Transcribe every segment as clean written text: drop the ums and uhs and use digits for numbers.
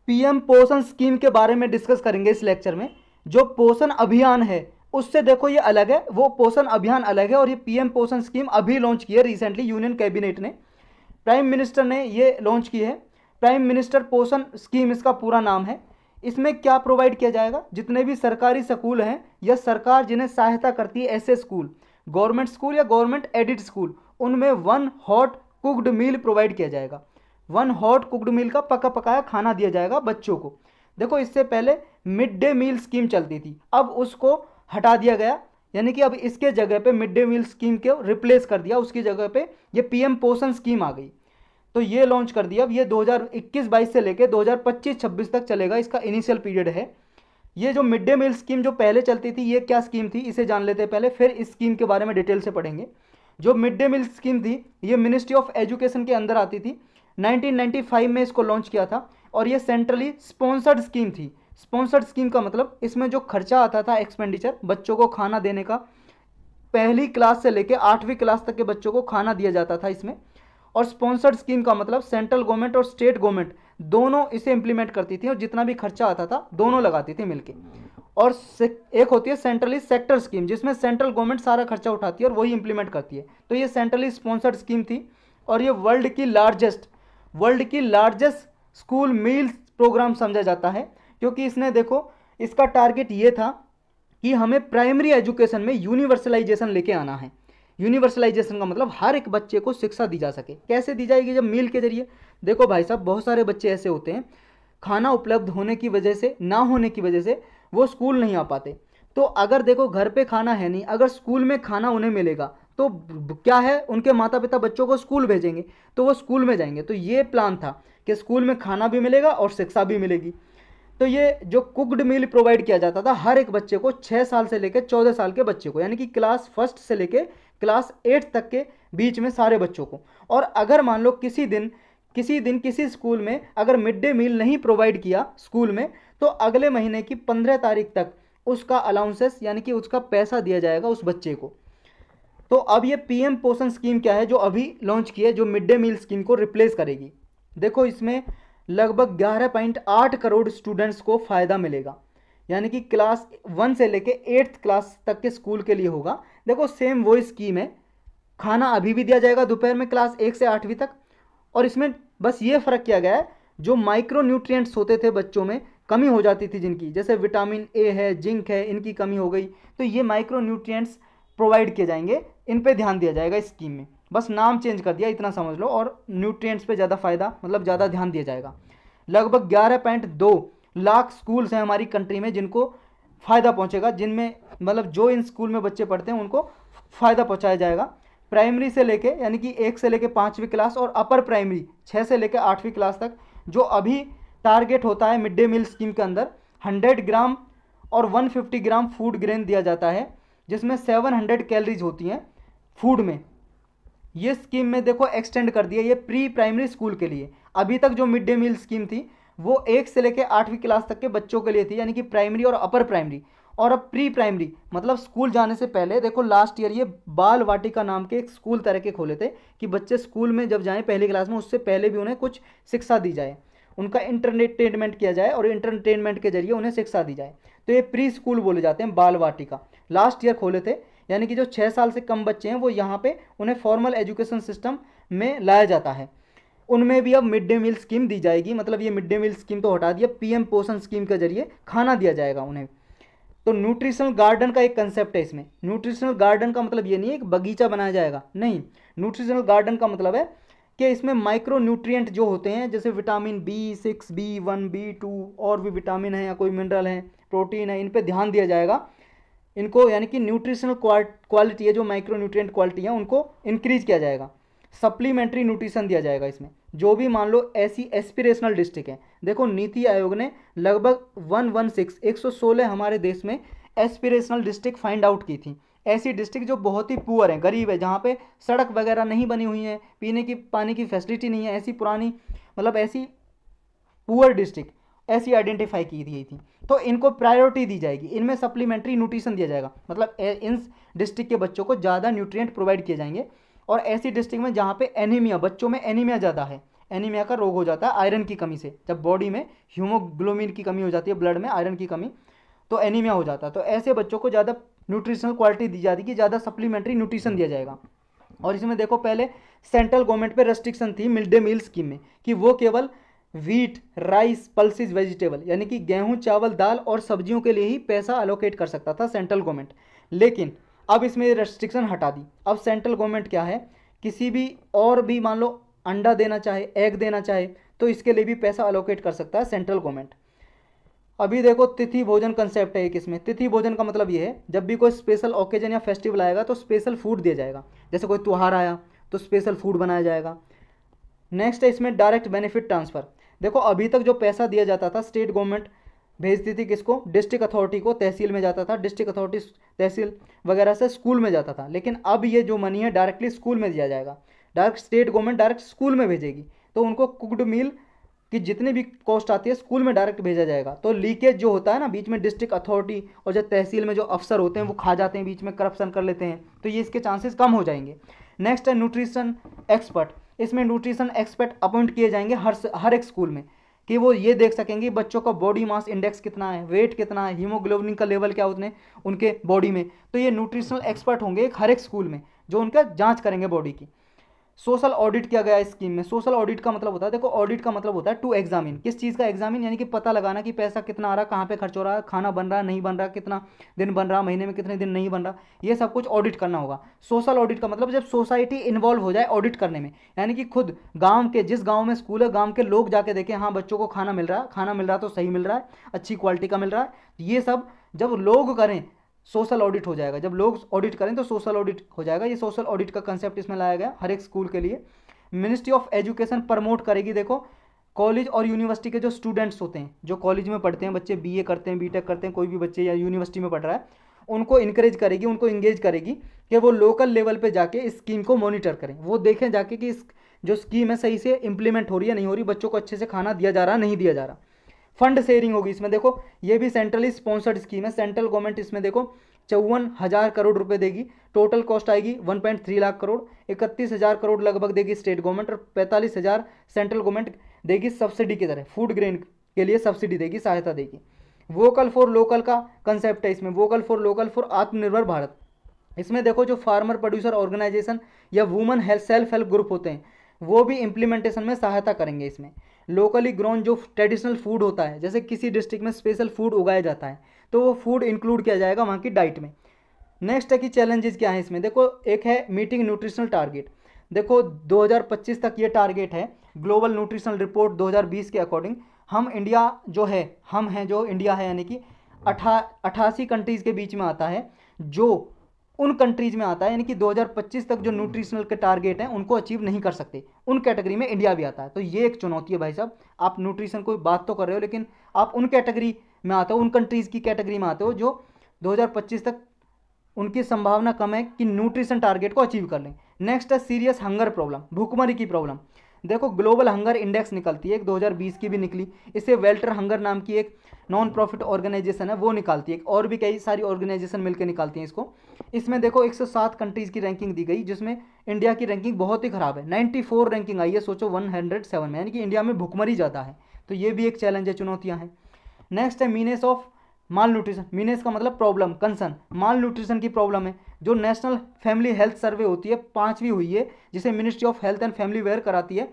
PM पोषण scheme के बारे में डिस्कस करेंगे इस लेक्चर में। जो पोषण अभियान है उससे देखो ये अलग है, वो पोषण अभियान अलग है और ये पीएम पोषण स्कीम अभी लॉन्च की है रिसेंटली, यूनियन कैबिनेट ने, प्राइम मिनिस्टर ने ये लॉन्च की है। प्राइम मिनिस्टर पोषण स्कीम इसका पूरा नाम है। इसमें क्या प्रोवाइड किया जाएगा, जितने भी सरकारी स्कूल हैं या सरकार जिन्हें सहायता करती है ऐसे स्कूल, गवर्नमेंट स्कूल या गवर्नमेंट एडिड स्कूल, उनमें 1 हॉट कुक्ड मील प्रोवाइड किया जाएगा। 1 हॉट कुक्ड मील का पका पकाया खाना दिया जाएगा बच्चों को। देखो इससे पहले मिड डे मील स्कीम चलती थी, अब उसको हटा दिया गया, यानी कि अब इसके जगह पे मिड डे मील स्कीम को रिप्लेस कर दिया, उसकी जगह पे ये पीएम पोषण स्कीम आ गई। तो ये लॉन्च कर दिया। अब ये 2021-22 से लेकर 2025-26 तक चलेगा, इसका इनिशियल पीरियड है। ये जो मिड डे मील स्कीम जो पहले चलती थी, ये क्या स्कीम थी इसे जान लेते हैं पहले, फिर इस स्कीम के बारे में डिटेल से पढ़ेंगे। जो मिड डे मील स्कीम थी ये मिनिस्ट्री ऑफ एजुकेशन के अंदर आती थी। 1995 में इसको लॉन्च किया था और ये सेंट्रली स्पॉन्सर्ड स्कीम थी। स्पॉन्सर्ड स्कीम का मतलब इसमें जो खर्चा आता था, एक्सपेंडिचर, बच्चों को खाना देने का, पहली क्लास से लेकर 8वीं क्लास तक के बच्चों को खाना दिया जाता था इसमें। और स्पॉन्सर्ड स्कीम का मतलब सेंट्रल गवर्नमेंट और स्टेट गवर्नमेंट दोनों इसे इंप्लीमेंट करती थी और जितना भी खर्चा आता था दोनों लगाती थी मिलके। और एक होती है सेंट्रली सेक्टर स्कीम, जिसमें सेंट्रल गवर्नमेंट सारा खर्चा उठाती है और वही इंप्लीमेंट करती है। तो ये सेंट्रली स्पॉन्सर्ड स्कीम थी और ये वर्ल्ड की लार्जेस्ट स्कूल मील्स प्रोग्राम समझा जाता है, क्योंकि इसने देखो इसका टारगेट ये था कि हमें प्राइमरी एजुकेशन में यूनिवर्सलाइजेशन लेके आना है। यूनिवर्सलाइजेशन का मतलब हर एक बच्चे को शिक्षा दी जा सके। कैसे दी जाएगी, जब मील के जरिए। देखो भाई साहब, बहुत सारे बच्चे ऐसे होते हैं खाना उपलब्ध होने की वजह से, ना होने की वजह से वो स्कूल नहीं आ पाते। तो अगर देखो घर पे खाना है नहीं, अगर स्कूल में खाना उन्हें मिलेगा तो क्या है, उनके माता पिता बच्चों को स्कूल भेजेंगे तो वो स्कूल में जाएंगे। तो ये प्लान था कि स्कूल में खाना भी मिलेगा और शिक्षा भी मिलेगी। तो ये जो कुक्ड मील प्रोवाइड किया जाता था हर एक बच्चे को, 6 साल से लेकर 14 साल के बच्चे को, यानी कि क्लास 1 से लेकर क्लास 8 तक के बीच में सारे बच्चों को। और अगर मान लो किसी दिन किसी स्कूल में अगर मिड डे मील नहीं प्रोवाइड किया स्कूल में, तो अगले महीने की 15 तारीख तक उसका अलाउंसेस यानी कि उसका पैसा दिया जाएगा उस बच्चे को। तो अब ये पीएम पोषण स्कीम क्या है जो अभी लॉन्च की है, जो मिड डे मील स्कीम को रिप्लेस करेगी। देखो इसमें लगभग 11.8 करोड़ स्टूडेंट्स को फ़ायदा मिलेगा, यानी कि क्लास 1 से लेके 8th क्लास तक के स्कूल के लिए होगा। देखो सेम वही स्कीम है, खाना अभी भी दिया जाएगा दोपहर में क्लास 1 से 8वीं तक। और इसमें बस ये फ़र्क किया गया है, जो माइक्रो न्यूट्रिएंट्स होते थे बच्चों में, कमी हो जाती थी जिनकी, जैसे विटामिन ए है, जिंक है, इनकी कमी हो गई, तो ये माइक्रो न्यूट्रिएंट्स प्रोवाइड किए जाएंगे, इन पे ध्यान दिया जाएगा इस स्कीम में। बस नाम चेंज कर दिया, इतना समझ लो, और न्यूट्रिएंट्स पे ज़्यादा फ़ायदा मतलब ज़्यादा ध्यान दिया जाएगा। लगभग 11.2 लाख स्कूल्स हैं हमारी कंट्री में जिनको फ़ायदा पहुंचेगा, जिनमें मतलब जो इन स्कूल में बच्चे पढ़ते हैं उनको फ़ायदा पहुंचाया जाएगा। प्राइमरी से लेके यानी कि 1 से लेके 5वीं क्लास और अपर प्राइमरी 6 से लेके 8वीं क्लास तक, जो अभी टारगेट होता है मिड डे मील स्कीम के अंदर, 100 ग्राम और 150 ग्राम फूड ग्रेन दिया जाता है, जिसमें 700 कैलोरीज होती हैं फूड में। ये स्कीम में देखो एक्सटेंड कर दिया ये प्री प्राइमरी स्कूल के लिए। अभी तक जो मिड डे मील स्कीम थी वो 1 से लेकर 8वीं क्लास तक के बच्चों के लिए थी, यानी कि प्राइमरी और अपर प्राइमरी। और अब प्री प्राइमरी मतलब स्कूल जाने से पहले, देखो लास्ट ईयर ये बाल वाटिका नाम के एक स्कूल तरह के खोले थे कि बच्चे स्कूल में जब जाएं पहली क्लास में, उससे पहले भी उन्हें कुछ शिक्षा दी जाए, उनका इंटरटेनमेंट किया जाए और इंटरटेनमेंट के जरिए उन्हें शिक्षा दी जाए। तो ये प्री स्कूल बोले जाते हैं, बाल वाटिका लास्ट ईयर खोले थे, यानी कि जो 6 साल से कम बच्चे हैं वो यहाँ पे उन्हें फॉर्मल एजुकेशन सिस्टम में लाया जाता है। उनमें भी अब मिड डे मील स्कीम दी जाएगी, मतलब ये मिड डे मील स्कीम तो हटा दिया, पीएम पोषण स्कीम के जरिए खाना दिया जाएगा उन्हें। तो न्यूट्रिशनल गार्डन का एक कंसेप्ट है इसमें। न्यूट्रिशनल गार्डन का मतलब ये नहीं है कि बगीचा बनाया जाएगा, नहीं। न्यूट्रिशनल गार्डन का मतलब है कि इसमें माइक्रो न्यूट्रिएंट जो होते हैं, जैसे विटामिन B6, B1, B2 और भी विटामिन है या कोई मिनरल है, प्रोटीन है, इन पे ध्यान दिया जाएगा इनको, यानी कि न्यूट्रिशनल क्वालिटी है, जो माइक्रो न्यूट्रिएंट क्वालिटी है उनको इंक्रीज किया जाएगा। सप्लीमेंट्री न्यूट्रिशन दिया जाएगा इसमें। जो भी मान लो ऐसी एस्पिरेशनल डिस्ट्रिक्ट है, देखो नीति आयोग ने लगभग 116 हमारे देश में एस्पिरेशनल डिस्ट्रिक्ट फाइंड आउट की थी। ऐसी डिस्ट्रिक्ट जो बहुत ही पुअर है, गरीब है, जहाँ पे सड़क वगैरह नहीं बनी हुई है, पीने की पानी की फैसिलिटी नहीं है, ऐसी पुरानी मतलब ऐसी पुअर डिस्ट्रिक्ट ऐसी आइडेंटिफाई की गई थी। तो इनको प्रायोरिटी दी जाएगी, इनमें सप्लीमेंट्री न्यूट्रिशन दिया जाएगा, मतलब इन डिस्ट्रिक्ट के बच्चों को ज़्यादा न्यूट्रिएंट प्रोवाइड किए जाएंगे। और ऐसी डिस्ट्रिक्ट में जहाँ पे एनीमिया, बच्चों में एनीमिया ज़्यादा है, एनीमिया का रोग हो जाता है आयरन की कमी से। जब बॉडी में हीमोग्लोबिन की कमी हो जाती है, ब्लड में आयरन की कमी, तो एनीमिया हो जाता है। तो ऐसे बच्चों को ज़्यादा न्यूट्रिशनल क्वालिटी दी जाती है कि ज़्यादा सप्लीमेंट्री न्यूट्रिशन दिया जाएगा। और इसमें देखो पहले सेंट्रल गवर्नमेंट पे रेस्ट्रिक्शन थी मिड डे मील स्कीम में कि वो केवल वीट, राइस, पल्सिस, वेजिटेबल यानी कि गेहूं, चावल, दाल और सब्जियों के लिए ही पैसा अलोकेट कर सकता था सेंट्रल गवर्नमेंट। लेकिन अब इसमें रेस्ट्रिक्शन हटा दी। अब सेंट्रल गवर्नमेंट क्या है, किसी भी और भी मान लो अंडा देना चाहे, एग देना चाहे, तो इसके लिए भी पैसा अलोकेट कर सकता है सेंट्रल गवर्नमेंट। अभी देखो तिथि भोजन कंसेप्ट है एक इसमें। तिथि भोजन का मतलब ये है जब भी कोई स्पेशल ओकेजन या फेस्टिवल आएगा तो स्पेशल फूड दिया जाएगा। जैसे कोई त्यौहार आया तो स्पेशल फूड बनाया जाएगा। नेक्स्ट है इसमें डायरेक्ट बेनिफिट ट्रांसफ़र। देखो अभी तक जो पैसा दिया जाता था स्टेट गवर्नमेंट भेजती थी किसको, डिस्ट्रिक्ट अथॉरिटी को, तहसील में जाता था, डिस्ट्रिक्ट अथॉरिटी तहसील वगैरह से स्कूल में जाता था। लेकिन अब ये जो मनी है डायरेक्टली स्कूल में दिया जाएगा। Direct state government direct school में भेजेगी, तो उनको कुकड मील कि जितनी भी कॉस्ट आती है स्कूल में डायरेक्ट भेजा जाएगा। तो लीकेज जो होता है ना बीच में, डिस्ट्रिक्ट अथॉरिटी और जो तहसील में जो अफसर होते हैं वो खा जाते हैं, बीच में करप्शन कर लेते हैं, तो ये इसके चांसेस कम हो जाएंगे। नेक्स्ट है न्यूट्रिशन एक्सपर्ट। इसमें न्यूट्रिशन एक्सपर्ट अपॉइंट किए जाएंगे हर एक स्कूल में कि वो ये देख सकेंगे बच्चों का बॉडी मास इंडेक्स कितना है, वेट कितना है, हीमोग्लोबिन का लेवल क्या होते हैं उनके बॉडी में। तो ये न्यूट्रिशनल एक्सपर्ट होंगे हर एक स्कूल में जो उनका जाँच करेंगे बॉडी की। सोशल ऑडिट किया गया है स्कीम में। सोशल ऑडिट का मतलब होता है, देखो ऑडिट का मतलब होता है टू एग्जामिन। किस चीज़ का एग्जामिन, यानी कि पता लगाना कि पैसा कितना आ रहा, कहाँ पे खर्च हो रहा है, खाना बन रहा है नहीं बन रहा, कितना दिन बन रहा, महीने में कितने दिन नहीं बन रहा, ये सब कुछ ऑडिट करना होगा। सोशल ऑडिट का मतलब जब सोसाइटी इन्वॉल्व हो जाए ऑडिट करने में, यानी कि खुद गाँव के, जिस गाँव में स्कूल है गाँव के लोग जाके देखें हाँ बच्चों को खाना मिल रहा है, खाना मिल रहा है तो सही मिल रहा है, अच्छी क्वालिटी का मिल रहा है। ये सब जब लोग करें सोशल ऑडिट हो जाएगा। जब लोग ऑडिट करें तो सोशल ऑडिट हो जाएगा। ये सोशल ऑडिट का कंसेप्ट इसमें लाया गया हर एक स्कूल के लिए। मिनिस्ट्री ऑफ एजुकेशन प्रमोट करेगी, देखो कॉलेज और यूनिवर्सिटी के जो स्टूडेंट्स होते हैं, जो कॉलेज में पढ़ते हैं बच्चे, बीए करते हैं, बीटेक करते हैं, कोई भी बच्चे या यूनिवर्सिटी में पढ़ रहा है, उनको इनकरेज करेगी, उनको इंगेज करेगी कि वो लोकल लेवल पे जाके इस स्कीम को मॉनिटर करें। वो देखें जाके कि इस जो स्कीम है सही से इंप्लीमेंट हो रही है नहीं हो रही, बच्चों को अच्छे से खाना दिया जा रहा नहीं दिया जा रहा। फंड शेयरिंग होगी इसमें। देखो ये भी सेंट्रली स्पॉन्सर्ड स्कीम है। सेंट्रल गवर्नमेंट इसमें देखो 54,000 करोड़ रुपए देगी। टोटल कॉस्ट आएगी 1.3 लाख करोड़। 31,000 करोड़ लगभग देगी स्टेट गवर्नमेंट और 45,000 सेंट्रल गवर्नमेंट देगी सब्सिडी की तरह, फूड ग्रेन के लिए सब्सिडी देगी, सहायता देगी। वोकल फॉर लोकल का कंसेप्ट है इसमें। वोकल फॉर लोकल फॉर आत्मनिर्भर भारत। इसमें देखो जो फार्मर प्रोड्यूसर ऑर्गेनाइजेशन या वुमेन सेल्फ हेल्प ग्रुप होते हैं वो भी इम्प्लीमेंटेशन में सहायता करेंगे इसमें। लोकली ग्रोन जो ट्रेडिशनल फूड होता है, जैसे किसी डिस्ट्रिक्ट में स्पेशल फूड उगाया जाता है तो वो फूड इंक्लूड किया जाएगा वहाँ की डाइट में। नेक्स्ट है कि चैलेंजेस क्या है इसमें। देखो एक है मीटिंग न्यूट्रिशनल टारगेट। देखो 2025 तक ये टारगेट है ग्लोबल न्यूट्रिशनल रिपोर्ट 2020 के अकॉर्डिंग। हम इंडिया जो है, हम हैं जो इंडिया है, यानी कि 88 कंट्रीज़ के बीच में आता है, जो उन कंट्रीज में आता है, यानी कि 2025 तक जो न्यूट्रिशनल के टारगेट हैं उनको अचीव नहीं कर सकते, उन कैटेगरी में इंडिया भी आता है। तो ये एक चुनौती है भाई साहब। आप न्यूट्रिशन को बात तो कर रहे हो लेकिन आप उन कैटेगरी में आते हो, उन कंट्रीज़ की कैटेगरी में आते हो जो 2025 तक उनकी संभावना कम है कि न्यूट्रिशन टारगेट को अचीव कर लें। नेक्स्ट है सीरियस हंगर प्रॉब्लम, भूखमरी की प्रॉब्लम। देखो ग्लोबल हंगर इंडेक्स निकलती है, एक 2020 की भी निकली। इसे वेल्टर हंगर नाम की एक नॉन प्रॉफिट ऑर्गेनाइजेशन है वो निकालती है, और भी कई सारी ऑर्गेनाइजेशन मिलकर निकालती हैं इसको। इसमें देखो 107 कंट्रीज़ की रैंकिंग दी गई, जिसमें इंडिया की रैंकिंग बहुत ही ख़राब है, 94 रैंकिंग आई है, सोचो 107 में, यानी कि इंडिया में भूखमरी ज़्यादा है। तो ये भी एक चैलेंज है, चुनौतियाँ हैं। नेक्स्ट है menace of mall nutrition. Menace का मतलब प्रॉब्लम, कंसर्न। माल न्यूट्रिशन की प्रॉब्लम है जो नेशनल फैमिली हेल्थ सर्वे होती है, 5वीं हुई है, जिसे ministry of health and family वेयर कराती है।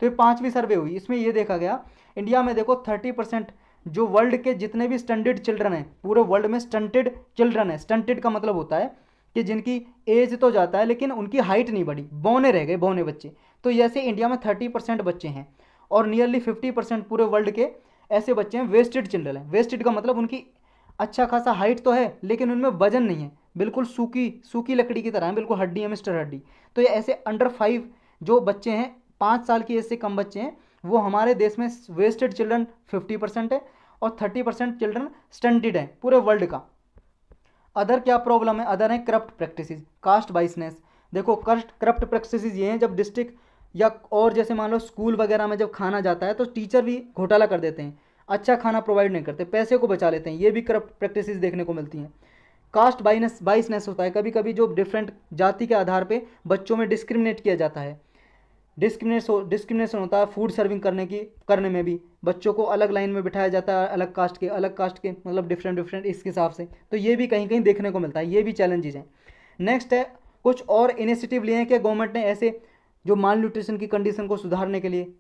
तो ये 5वीं सर्वे हुई, इसमें ये देखा गया इंडिया में देखो 30% जो वर्ल्ड के जितने भी स्टंटेड चिल्ड्रन हैं, पूरे वर्ल्ड में स्टंटेड चिल्ड्रन है। स्टंटेड का मतलब होता है कि जिनकी एज तो जाता है लेकिन उनकी हाइट नहीं बढ़ी, बौने रह गए, बौने बच्चे। तो जैसे इंडिया में 30% बच्चे हैं और नियरली 50% पूरे वर्ल्ड के ऐसे बच्चे हैं वेस्टेड चिल्ड्रन हैं। वेस्टेड का मतलब उनकी अच्छा खासा हाइट तो है लेकिन उनमें वजन नहीं है, बिल्कुल सूखी लकड़ी की तरह है, बिल्कुल हड्डी है, मिस्टर हड्डी। तो ये ऐसे अंडर 5 जो बच्चे हैं, 5 साल की एज से कम बच्चे हैं, वो हमारे देश में वेस्टेड चिल्ड्रन 50% है और 30% चिल्ड्रन स्टंटेड हैं पूरे वर्ल्ड का। अदर क्या प्रॉब्लम है? अदर है करप्ट प्रैक्टिसेस, कास्ट बाइसनेस। देखो करप्ट प्रैक्टिसेस ये हैं जब डिस्ट्रिक्ट या और जैसे मान लो स्कूल वगैरह में जब खाना जाता है तो टीचर भी घोटाला कर देते हैं, अच्छा खाना प्रोवाइड नहीं करते, पैसे को बचा लेते हैं, ये भी करप्ट प्रैक्टिसेस देखने को मिलती हैं। कास्ट बाइसनेस होता है, कभी कभी जो डिफरेंट जाति के आधार पे बच्चों में डिस्क्रिमिनेट किया जाता है। डिस्क्रिमिनेशन होता है फूड सर्विंग करने में भी, बच्चों को अलग लाइन में बिठाया जाता है, अलग कास्ट के मतलब डिफरेंट इस हिसाब से, तो ये भी कहीं कहीं देखने को मिलता है, ये भी चैलेंजेस हैं। नेक्स्ट है कुछ और इनिशिएटिव लिए हैं कि गवर्नमेंट ने ऐसे जो माल न्यूट्रिशन की कंडीशन को सुधारने के लिए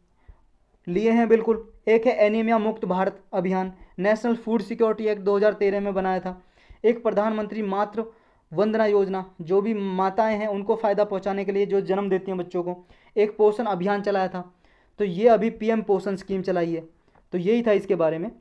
लिए हैं, बिल्कुल। एक है एनीमिया मुक्त भारत अभियान, नेशनल फूड सिक्योरिटी एक्ट 2013 में बनाया था। एक प्रधानमंत्री मातृ वंदना योजना, जो भी माताएं हैं उनको फ़ायदा पहुंचाने के लिए, जो जन्म देती हैं बच्चों को। एक पोषण अभियान चलाया था, तो ये अभी पीएम पोषण स्कीम चलाई है। तो यही था इसके बारे में।